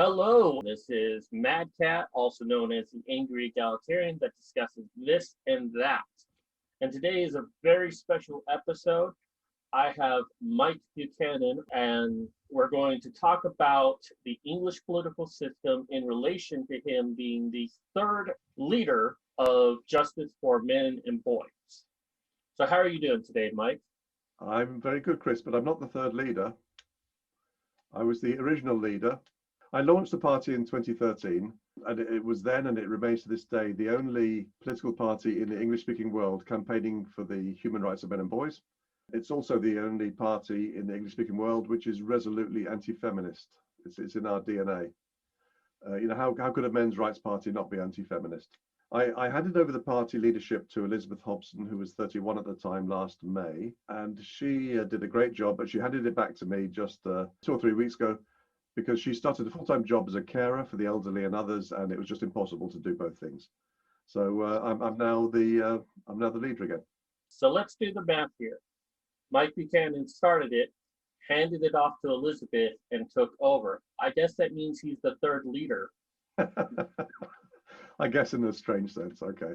Hello, this is Mad Cat, also known as the Angry Egalitarian, that discusses this and that. And today is a very special episode. I have Mike Buchanan, and we're going to talk about the English political system in relation to him being the third leader of justice for men and boys. So, how are you doing today, Mike? I'm very good, Chris, but I'm not the third leader. I was the original leader. I launched the party in 2013, and it was then, and it remains to this day, the only political party in the English-speaking world campaigning for the human rights of men and boys. It's also the only party in the English-speaking world which is resolutely anti-feminist. It's in our DNA. How could a men's rights party not be anti-feminist? I handed over the party leadership to Elizabeth Hobson, who was 31 at the time, last May, and she did a great job, but she handed it back to me just 2 or 3 weeks ago, because she started a full-time job as a carer for the elderly and others, and it was just impossible to do both things. So I'm now the leader again. So let's do the math here. Mike Buchanan started it, handed it off to Elizabeth, and took over. I guess that means he's the third leader. I guess in a strange sense. Okay,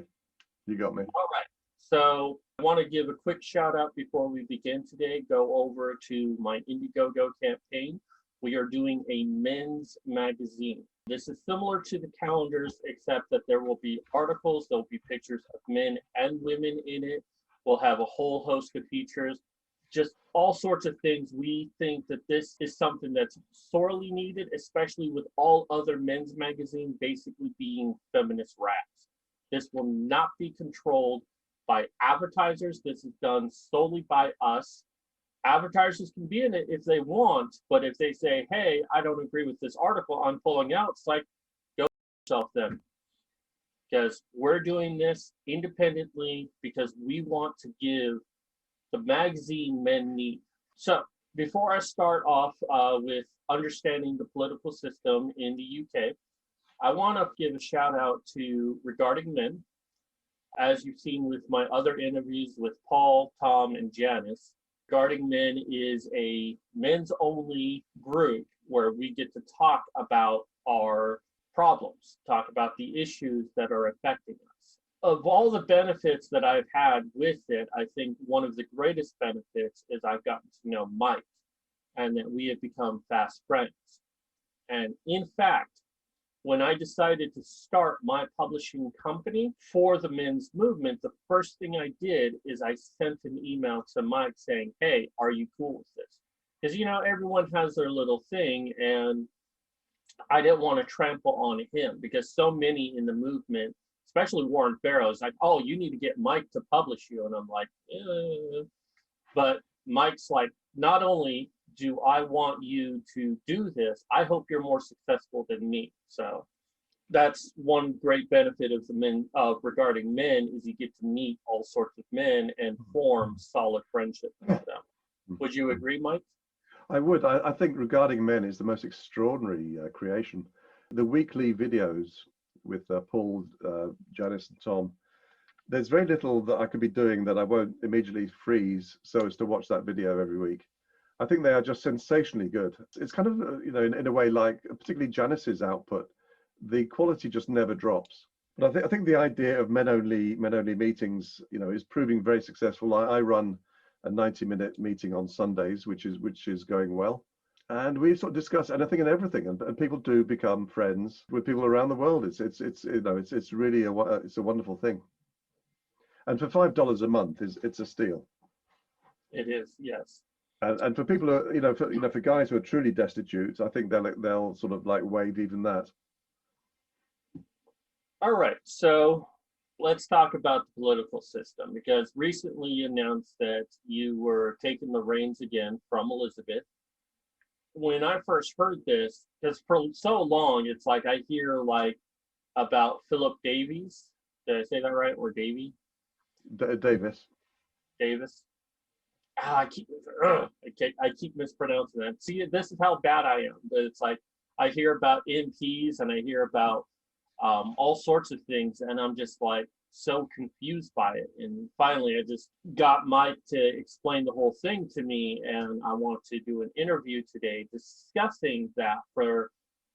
you got me. All right. So I want to give a quick shout out before we begin today. Go over to my Indiegogo campaign. We are doing a men's magazine. This is similar to the calendars, except that there will be articles, there'll be pictures of men and women in it. We'll have a whole host of features, just all sorts of things. We think that this is something that's sorely needed, especially with all other men's magazines basically being feminist raps. This will not be controlled by advertisers. This is done solely by us. Advertisers can be in it if they want, but if they say, hey, I don't agree with this article, I'm pulling out, it's like, go yourself then. Because we're doing this independently because we want to give the magazine men need. So before I start off with understanding the political system in the UK, I want to give a shout out to Regarding Men. As you've seen with my other interviews with Paul, Tom, and Janice, Regarding Men is a men's only group where we get to talk about our problems, talk about the issues that are affecting us. Of all the benefits that I've had with it, I think one of the greatest benefits is I've gotten to know Mike and that we have become fast friends. And in fact, when I decided to start my publishing company for the men's movement, the first thing I did is I sent an email to Mike saying, hey, are you cool with this? Because, everyone has their little thing, and I didn't want to trample on him because so many in the movement, especially Warren Farrell, is like, oh, you need to get Mike to publish you. And I'm like, But Mike's like, not only do I want you to do this, I hope you're more successful than me. So that's one great benefit of the men Regarding Men is you get to meet all sorts of men and form solid friendships with them. Would you agree, Mike? I would. I think Regarding Men is the most extraordinary creation. The weekly videos with Paul, Janice, and Tom, there's very little that I could be doing that I won't immediately freeze so as to watch that video every week. I think they are just sensationally good. It's kind of, in a way, like particularly Janice's output, the quality just never drops. But I think the idea of men-only meetings, is proving very successful. I run a 90-minute meeting on Sundays, which is going well. And we sort of discuss anything and everything, and people do become friends with people around the world. It's really a wonderful thing. And for $5 a month, it's a steal. It is, yes. And for people who, for guys who are truly destitute, I think they'll sort of like waive even that. All right, so let's talk about the political system, because recently you announced that you were taking the reins again from Elizabeth. When I first heard this, because for so long, it's like I hear like about Philip Davies. Did I say that right? Or Davy? Davis. I keep mispronouncing that. See, this is how bad I am. But it's like I hear about MPs and I hear about all sorts of things, and I'm just like so confused by it. And finally, I just got Mike to explain the whole thing to me, and I want to do an interview today discussing that for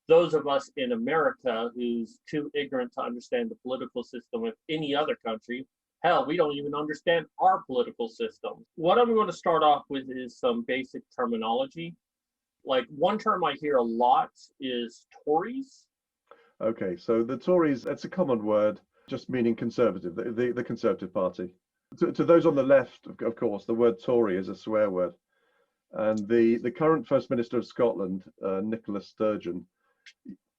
those of us in America who's too ignorant to understand the political system of any other country, hell, we don't even understand our political system. What I'm going to start off with is some basic terminology. Like one term I hear a lot is Tories. Okay, so the Tories, it's a common word, just meaning conservative, the Conservative Party. To those on the left, of course, the word Tory is a swear word. And the current First Minister of Scotland, Nicola Sturgeon,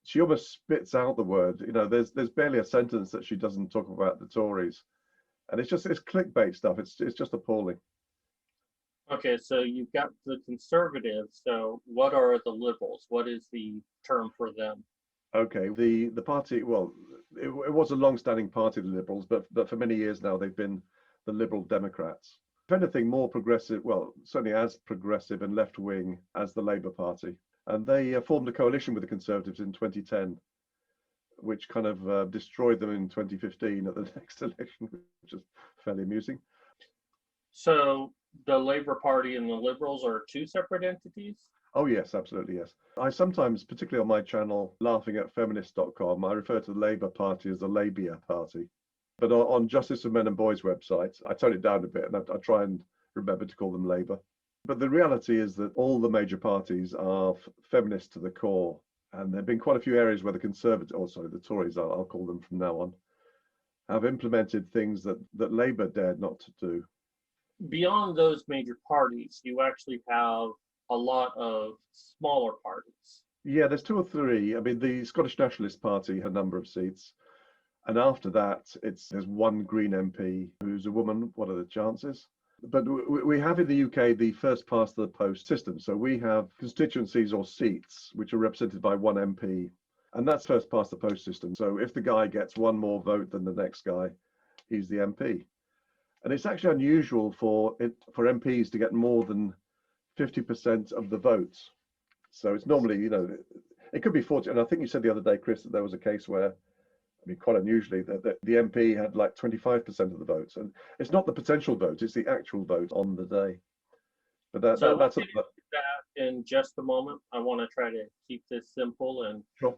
she almost spits out the word. You know, there's barely a sentence that she doesn't talk about the Tories. And it's clickbait stuff. It's just appalling. Okay, so you've got the conservatives. So what are the liberals? What is the term for them? Okay, the party, well, it was a long-standing party, the Liberals, but for many years now they've been the Liberal Democrats. If anything, more progressive, well, certainly as progressive and left-wing as the Labour Party. And they formed a coalition with the Conservatives in 2010, which kind of destroyed them in 2015 at the next election, which is fairly amusing. So the Labour Party and the Liberals are two separate entities? Oh, yes, absolutely, yes. I sometimes, particularly on my channel, laughing at feminist.com, I refer to the Labour Party as the Labia Party. But on Justice for Men and Boys website, I tone it down a bit and I try and remember to call them Labour. But the reality is that all the major parties are feminist to the core. And there have been quite a few areas where the the Tories, I'll call them from now on, have implemented things that Labour dared not to do. Beyond those major parties, you actually have a lot of smaller parties. Yeah, there's two or three. I mean, the Scottish Nationalist Party had a number of seats. And after that, there's one Green MP who's a woman. What are the chances? But we have in the UK the first past the post system. So we have constituencies or seats which are represented by one MP. And that's first past the post system. So if the guy gets one more vote than the next guy, he's the MP. And it's actually unusual for MPs to get more than 50% of the votes. So it's normally, you know, it could be 40. And I think you said the other day, Chris, that there was a case where, I mean, quite unusually, that the MP had like 25% of the votes. And it's not the potential vote, it's the actual vote on the day. But that's we'll get into that in just a moment. I want to try to keep this simple and sure.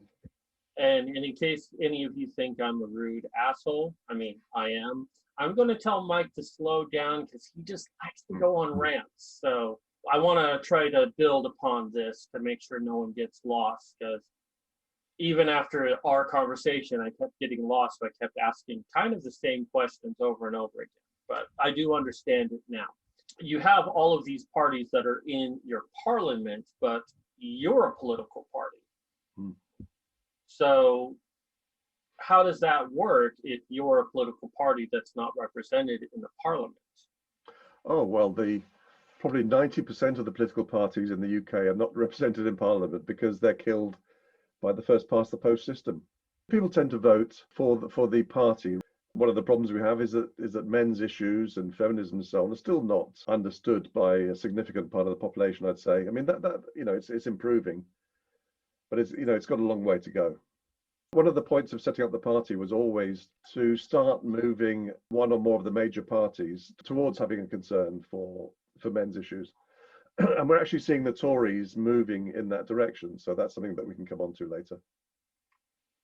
And in case any of you think I'm a rude asshole, I mean, I am. I'm going to tell Mike to slow down because he just likes to go on rants. So I want to try to build upon this to make sure no one gets lost, because even after our conversation, I kept getting lost. So I kept asking kind of the same questions over and over again. But I do understand it now. You have all of these parties that are in your parliament, but you're a political party. So how does that work if you're a political party that's not represented in the parliament? Oh, well, probably 90% of the political parties in the UK are not represented in parliament because they're killed by the first past the post system. People tend to vote for the party. One of the problems we have is that men's issues and feminism and so on are still not understood by a significant part of the population, I'd say. I mean, that you know, it's improving, but it's got a long way to go. One of the points of setting up the party was always to start moving one or more of the major parties towards having a concern for men's issues. And we're actually seeing the Tories moving in that direction. So that's something that we can come on to later.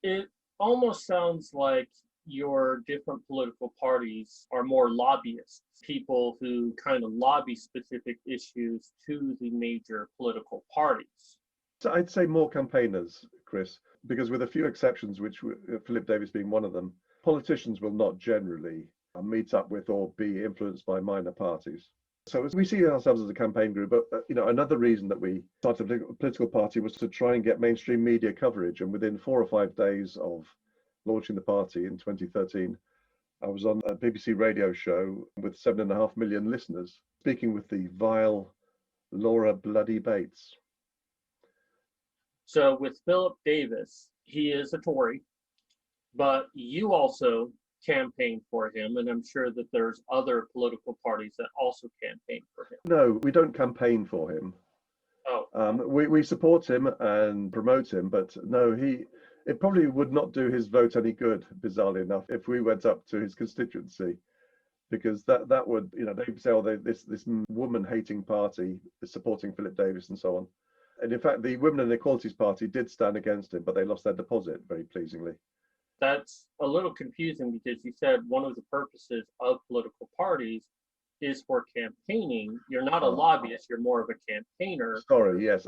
It almost sounds like your different political parties are more lobbyists, people who kind of lobby specific issues to the major political parties. So I'd say more campaigners, Chris, because with a few exceptions, which Philip Davis being one of them, politicians will not generally meet up with or be influenced by minor parties. So we see ourselves as a campaign group, but another reason that we started a political party was to try and get mainstream media coverage. And within 4 or 5 days of launching the party in 2013, I was on a BBC radio show with 7.5 million listeners, speaking with the vile Laura Bloody Bates. So with Philip Davis, he is a Tory, but you also campaign for him, and I'm sure that there's other political parties that also campaign for him. No, we don't campaign for him. Oh. We support him and promote him, but no, it probably would not do his vote any good, bizarrely enough, if we went up to his constituency, because that would, they'd say, oh, this woman-hating party is supporting Philip Davis and so on. And in fact, the Women and Equalities Party did stand against him, but they lost their deposit very pleasingly. That's a little confusing because you said one of the purposes of political parties is for campaigning. You're not a lobbyist, you're more of a campaigner. Sorry, yes,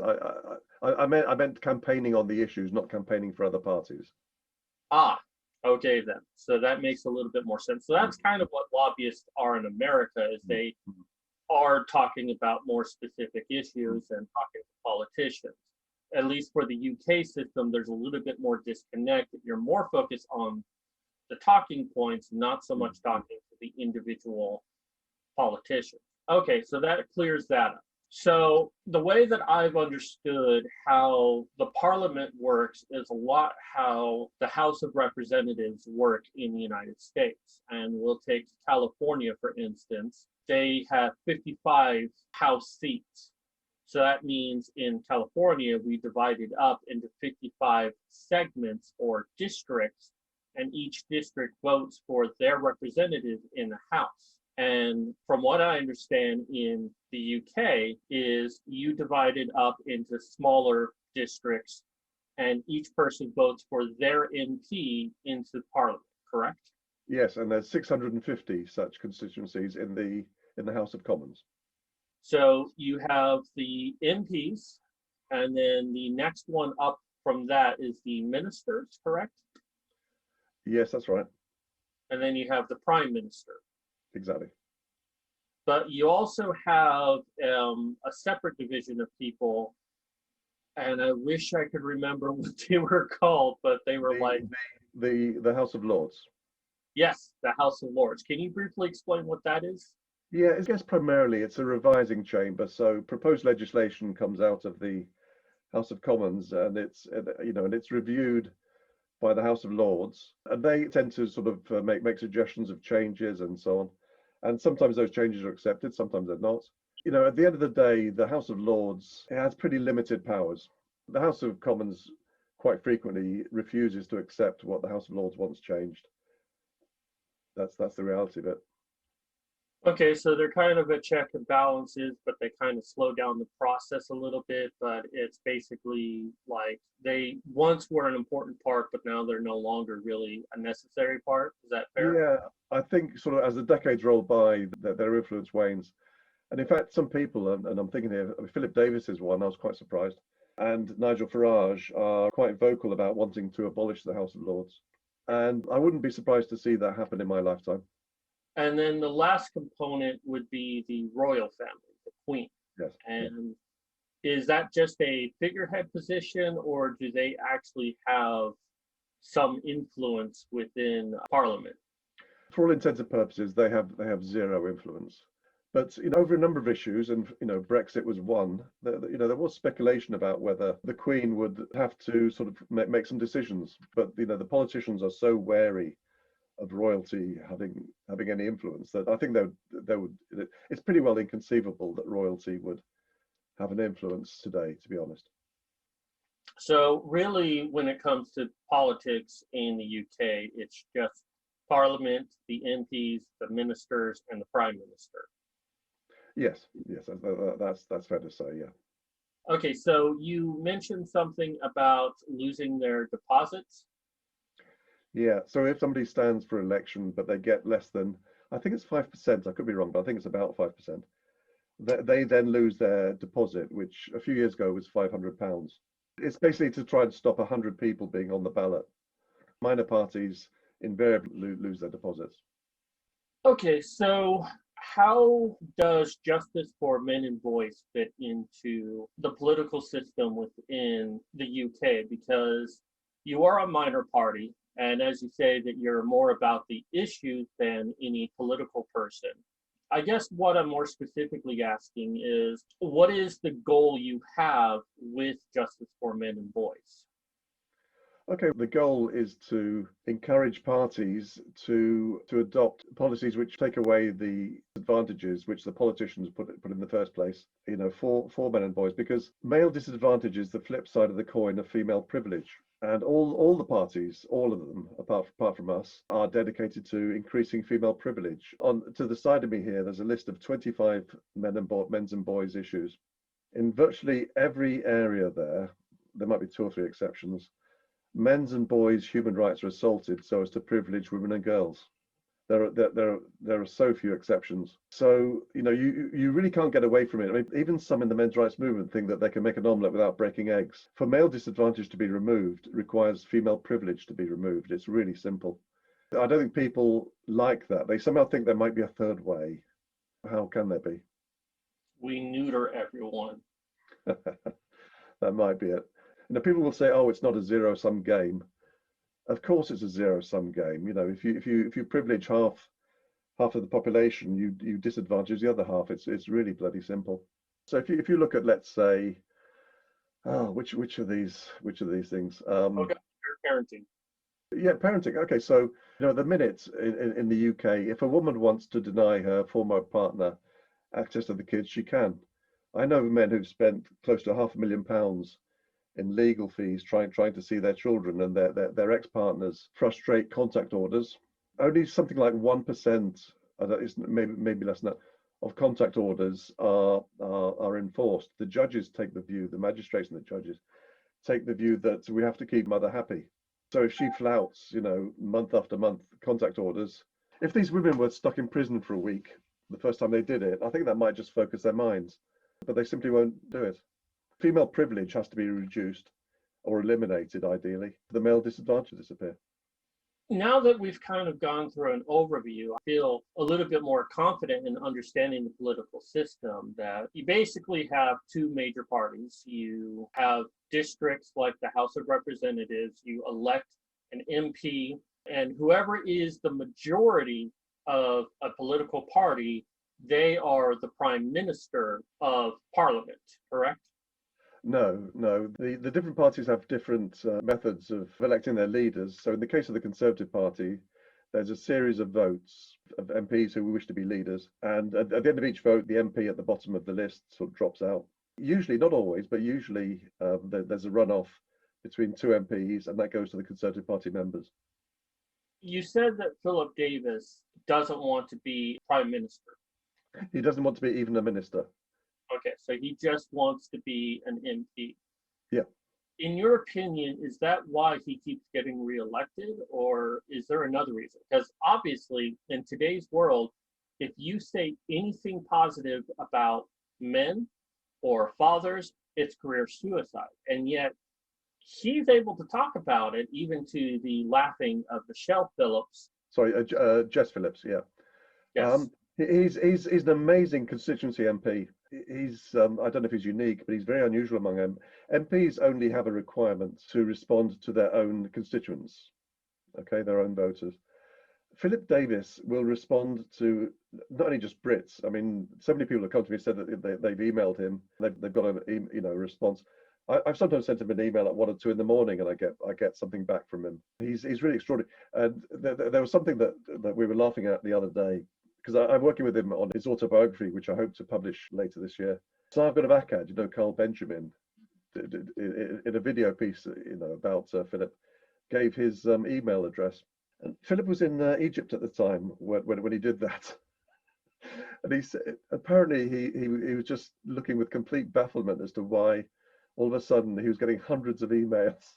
I meant campaigning on the issues, not campaigning for other parties. Ah, okay then. So that makes a little bit more sense. So that's kind of what lobbyists are in America, is they are talking about more specific issues and talking to politicians. At least for the UK system, there's a little bit more disconnect. You're more focused on the talking points, not so much talking to the individual politician. Okay, so that clears that up. So the way that I've understood how the parliament works is a lot how the House of Representatives work in the United States. And we'll take California, for instance. They have 55 House seats. So that means in California, we divided up into 55 segments or districts, and each district votes for their representative in the House. And from what I understand in the UK is you divide it up into smaller districts and each person votes for their MP into Parliament, correct? Yes, and there's 650 such constituencies in the House of Commons. So you have the MPs, and then the next one up from that is the ministers, correct? Yes, that's right. And then you have the prime minister. Exactly. But you also have a separate division of people, and I wish I could remember what they were called, but they were the House of Lords. Yes, the House of Lords. Can you briefly explain what that is? Yeah, I guess primarily it's a revising chamber. So proposed legislation comes out of the House of Commons, and it's reviewed by the House of Lords, and they tend to sort of make suggestions of changes and so on. And sometimes those changes are accepted, sometimes they're not. At the end of the day, the House of Lords has pretty limited powers. The House of Commons quite frequently refuses to accept what the House of Lords wants changed. That's the reality of it. Okay, so they're kind of a check and balances, but they kind of slow down the process a little bit. But it's basically like they once were an important part, but now they're no longer really a necessary part. Is that fair? Yeah, I think sort of as the decades roll by, their influence wanes. And in fact, some people, and I'm thinking here, Philip Davis is one, I was quite surprised, and Nigel Farage are quite vocal about wanting to abolish the House of Lords. And I wouldn't be surprised to see that happen in my lifetime. And then the last component would be the royal family, the Queen. Yes. And is that just a figurehead position, or do they actually have some influence within Parliament? For all intents and purposes, they have zero influence. But over a number of issues, and Brexit was one. There was speculation about whether the Queen would have to sort of make some decisions. But the politicians are so wary of royalty having any influence that I think they would. It's pretty well inconceivable that royalty would have an influence today, to be honest. So really, when it comes to politics in the UK, it's just Parliament, the MPs, the ministers, and the Prime Minister. Yes, that's fair to say, yeah. Okay, so you mentioned something about losing their deposits. Yeah, so if somebody stands for election, but they get less than, I think it's 5%, I could be wrong, but I think it's about 5%, they then lose their deposit, which a few years ago was £500. It's basically to try and stop 100 people being on the ballot. Minor parties invariably lose their deposits. Okay, so how does justice for men and boys fit into the political system within the UK? Because you are a minor party, and as you say that you're more about the issues than any political person. I guess what I'm more specifically asking is, what is the goal you have with justice for men and boys? Okay, the goal is to encourage parties to adopt policies which take away the advantages which the politicians put in the first place, for men and boys, because male disadvantage is the flip side of the coin of female privilege. And all the parties, all of them, apart from us, are dedicated to increasing female privilege. To the side of me here, there's a list of 25 men's and boys issues. In virtually every area there might be two or three exceptions, men's and boys' human rights are assaulted so as to privilege women and girls. There are so few exceptions. So, you really can't get away from it. I mean, even some in the men's rights movement think that they can make an omelette without breaking eggs. For male disadvantage to be removed requires female privilege to be removed. It's really simple. I don't think people like that. They somehow think there might be a third way. How can there be? We neuter everyone. That might be it. People will say, "Oh, it's not a zero-sum game." Of course, it's a zero-sum game. If you privilege half of the population, you disadvantage the other half. It's really bloody simple. So if you look at, let's say, which of these things? Okay, parenting. Yeah, parenting. Okay, so at the minute in the UK, if a woman wants to deny her former partner access to the kids, she can. I know men who've spent close to £500,000 in legal fees trying to see their children, and their ex-partners frustrate contact orders. Only something like 1%, it's maybe less than that, of contact orders are enforced. The judges take the view, the magistrates and the judges take the view that we have to keep mother happy. So if she flouts, month after month contact orders, if these women were stuck in prison for a week, the first time they did it, I think that might just focus their minds, but they simply won't do it. Female privilege has to be reduced or eliminated, ideally. The male disadvantage disappear. Now that we've kind of gone through an overview, I feel a little bit more confident in understanding the political system, that you basically have two major parties. You have districts like the House of Representatives, you elect an MP, and whoever is the majority of a political party, they are the prime minister of parliament, correct? No. The different parties have different methods of electing their leaders. So in the case of the Conservative Party, there's a series of votes of MPs who wish to be leaders. And at the end of each vote, the MP at the bottom of the list sort of drops out. Usually, not always, but usually there's a runoff between two MPs, and that goes to the Conservative Party members. You said that Philip Davis doesn't want to be prime minister. He doesn't want to be even a minister. Okay, so he just wants to be an MP. Yeah. In your opinion, is that why he keeps getting reelected, or is there another reason? Because obviously, in today's world, if you say anything positive about men or fathers, it's career suicide. And yet, he's able to talk about it, even to the laughing of Michelle Phillips. Sorry, Jess Phillips, yeah. Yes. He's an amazing constituency MP. He's I don't know if he's unique, but he's very unusual among them. MPs only have a requirement to respond to their own constituents, okay, their own voters. Philip Davis will respond to not only just Brits. I mean, so many people have come to me and said that they've emailed him. They've got a response. I've sometimes sent him an email at 1 or 2 in the morning, and I get something back from him. He's really extraordinary. And there was something that we were laughing at the other day, because I'm working with him on his autobiography, which I hope to publish later this year. So I've got a Akkad, Carl Benjamin, in a video piece, about Philip, gave his email address. And Philip was in Egypt at the time when he did that. And he said, apparently he was just looking with complete bafflement as to why all of a sudden he was getting hundreds of emails.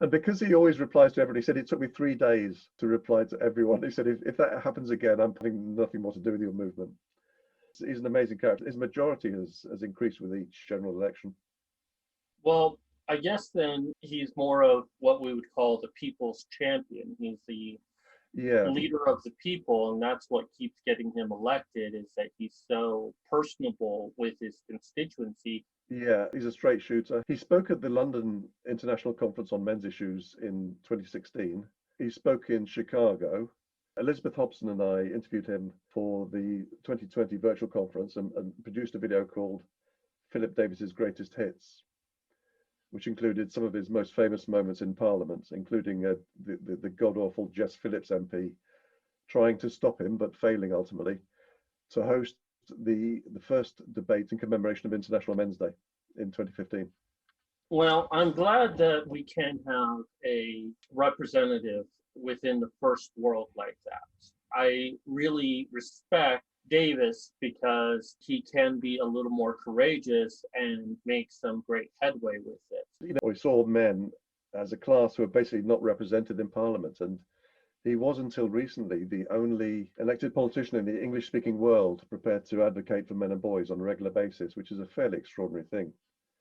And because he always replies to everybody, he said it took me 3 days to reply to everyone. He said, if that happens again, I'm having nothing more to do with your movement. He's an amazing character. His majority has increased with each general election. Well, I guess then he's more of what we would call the people's champion. He's the leader of the people, and that's what keeps getting him elected, is that he's so personable with his constituency. Yeah, he's a straight shooter. He spoke at the London International Conference on Men's Issues in 2016. He spoke in Chicago. Elizabeth Hobson and I interviewed him for the 2020 virtual conference and produced a video called Philip Davis's Greatest Hits, which included some of his most famous moments in Parliament, including the god-awful Jess Phillips MP trying to stop him, but failing ultimately, to host the first debate in commemoration of International Men's Day in 2015. Well, I'm glad that we can have a representative within the first world like that. I really respect Davis because he can be a little more courageous and make some great headway with it. We saw men as a class who were basically not represented in Parliament, and he was until recently the only elected politician in the English-speaking world prepared to advocate for men and boys on a regular basis, which is a fairly extraordinary thing.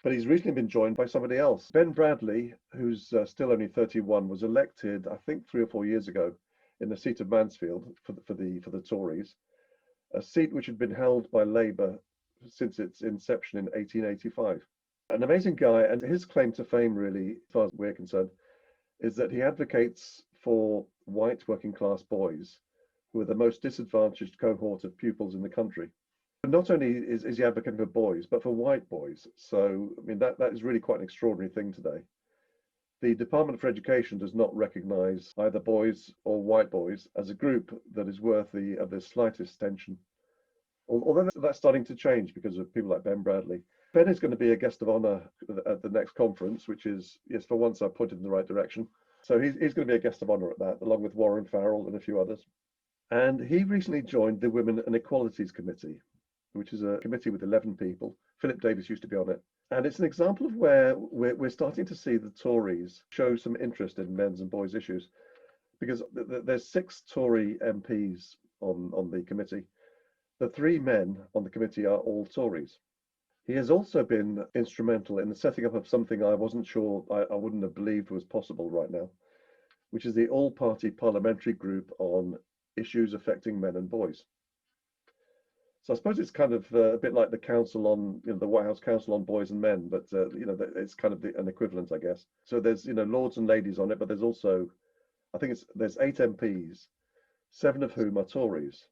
But he's recently been joined by somebody else. Ben Bradley, who's still only 31, was elected, I think, 3 or 4 years ago in the seat of Mansfield for the Tories, a seat which had been held by Labour since its inception in 1885. An amazing guy, and his claim to fame, really, as far as we're concerned, is that he advocates for white working class boys who are the most disadvantaged cohort of pupils in the country. Not only is he advocating for boys, but for white boys. So, I mean, that is really quite an extraordinary thing today. The Department for Education does not recognise either boys or white boys as a group that is worthy of the slightest attention. Although that's starting to change because of people like Ben Bradley. Ben is going to be a guest of honour at the next conference, which is, yes, for once I've pointed in the right direction. So he's going to be a guest of honour at that, along with Warren Farrell and a few others. And he recently joined the Women and Equalities Committee, which is a committee with 11 people. Philip Davis used to be on it. And it's an example of where we're starting to see the Tories show some interest in men's and boys' issues, because there's 6 Tory MPs on the committee. The 3 men on the committee are all Tories. He has also been instrumental in the setting up of something I wasn't sure, I wouldn't have believed was possible right now, which is the all-party parliamentary group on issues affecting men and boys. So I suppose it's kind of a bit like the council on, the White House Council on Boys and Men, but it's kind of an equivalent, I guess. So there's lords and ladies on it, but there's also, I think there's 8 MPs, 7 of whom are Tories.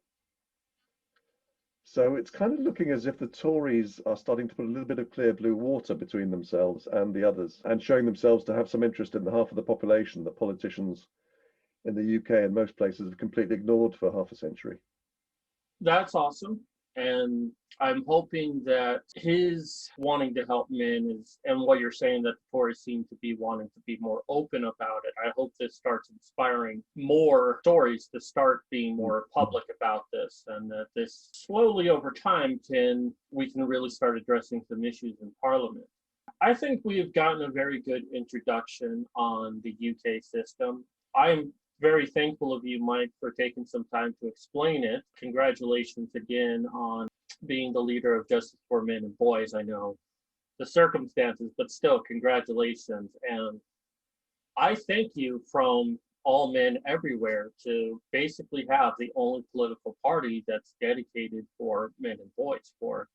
So it's kind of looking as if the Tories are starting to put a little bit of clear blue water between themselves and the others, and showing themselves to have some interest in the half of the population that politicians in the UK and most places have completely ignored for half a century. That's awesome. And I'm hoping that his wanting to help men and what you're saying, that the Tories seem to be wanting to be more open about it. I hope this starts inspiring more Tories to start being more public about this, and that this slowly over time we can really start addressing some issues in Parliament. I think we have gotten a very good introduction on the UK system. I'm very thankful of you, Mike, for taking some time to explain it. Congratulations again on being the leader of Justice for Men and Boys. I know the circumstances, but still, congratulations. And I thank you from all men everywhere to basically have the only political party that's dedicated for men and boys, for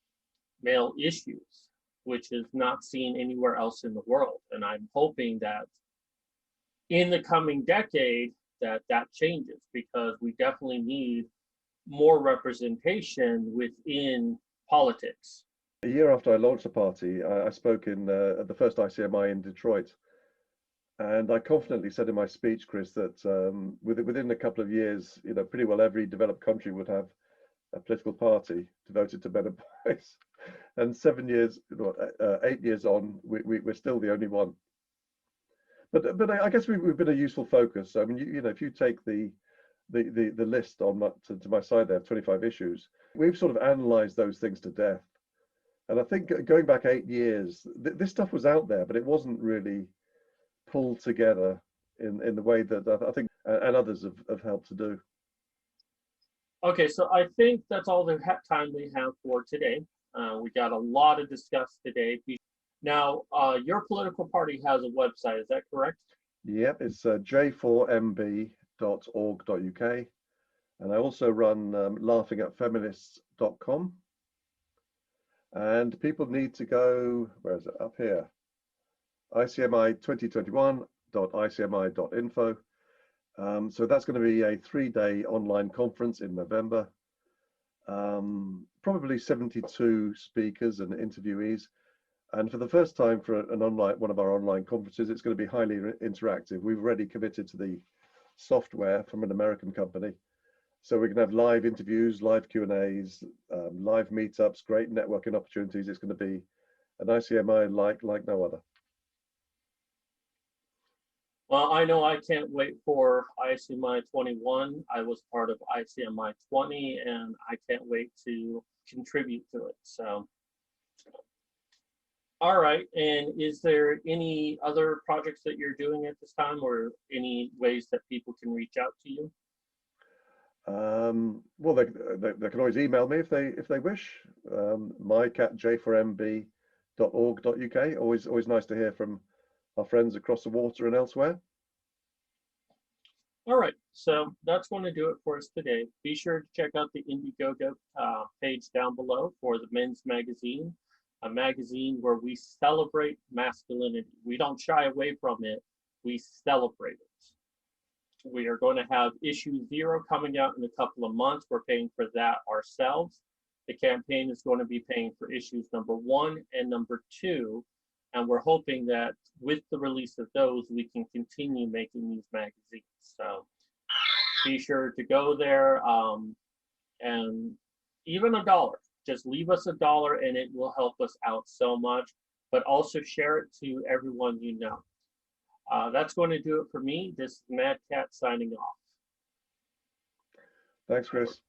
male issues, which is not seen anywhere else in the world. And I'm hoping that in the coming decade, that changes, because we definitely need more representation within politics. A year after I launched the party, I spoke at the first ICMI in Detroit, and I confidently said in my speech, Chris, that within a couple of years, pretty well every developed country would have a political party devoted to men and boys. And 8 years on, we're still the only one. But I guess we've been a useful focus. I mean, if you take the list to my side there of 25 issues, we've sort of analysed those things to death. And I think going back 8 years, this stuff was out there, but it wasn't really pulled together in the way that I think and others have helped to do. Okay, so I think that's all the time we have for today. We got a lot to discuss today. Now, your political party has a website, is that correct? Yep, it's j4mb.org.uk. And I also run laughingatfeminists.com. And people need to go, where is it? Up here. icmi2021.icmi.info. So that's going to be a 3-day online conference in November. Probably 72 speakers and interviewees. And for the first time for one of our online conferences, it's going to be highly interactive. We've already committed to the software from an American company. So we can have live interviews, live Q&As, live meetups, great networking opportunities. It's going to be an ICMI like no other. I know I can't wait for ICMI 21. I was part of ICMI 20, and I can't wait to contribute to it. So, all right. And is there any other projects that you're doing at this time, or any ways that people can reach out to you? Well, they can always email me if they wish. Mike at j4mb.org.uk. Always nice to hear from our friends across the water and elsewhere. All right, so that's going to do it for us today. Be sure to check out the Indiegogo page down below for the men's magazine, a magazine where we celebrate masculinity. We don't shy away from it, we celebrate it. We are going to have issue 0 coming out in a couple of months. We're paying for that ourselves. The campaign is going to be paying for issues number 1 and number 2. And we're hoping that with the release of those, we can continue making these magazines. So be sure to go there, and even $1. Just leave us $1 and it will help us out so much. But also share it to everyone you know. That's going to do it for me. This is Mad Cat signing off. Thanks, Chris.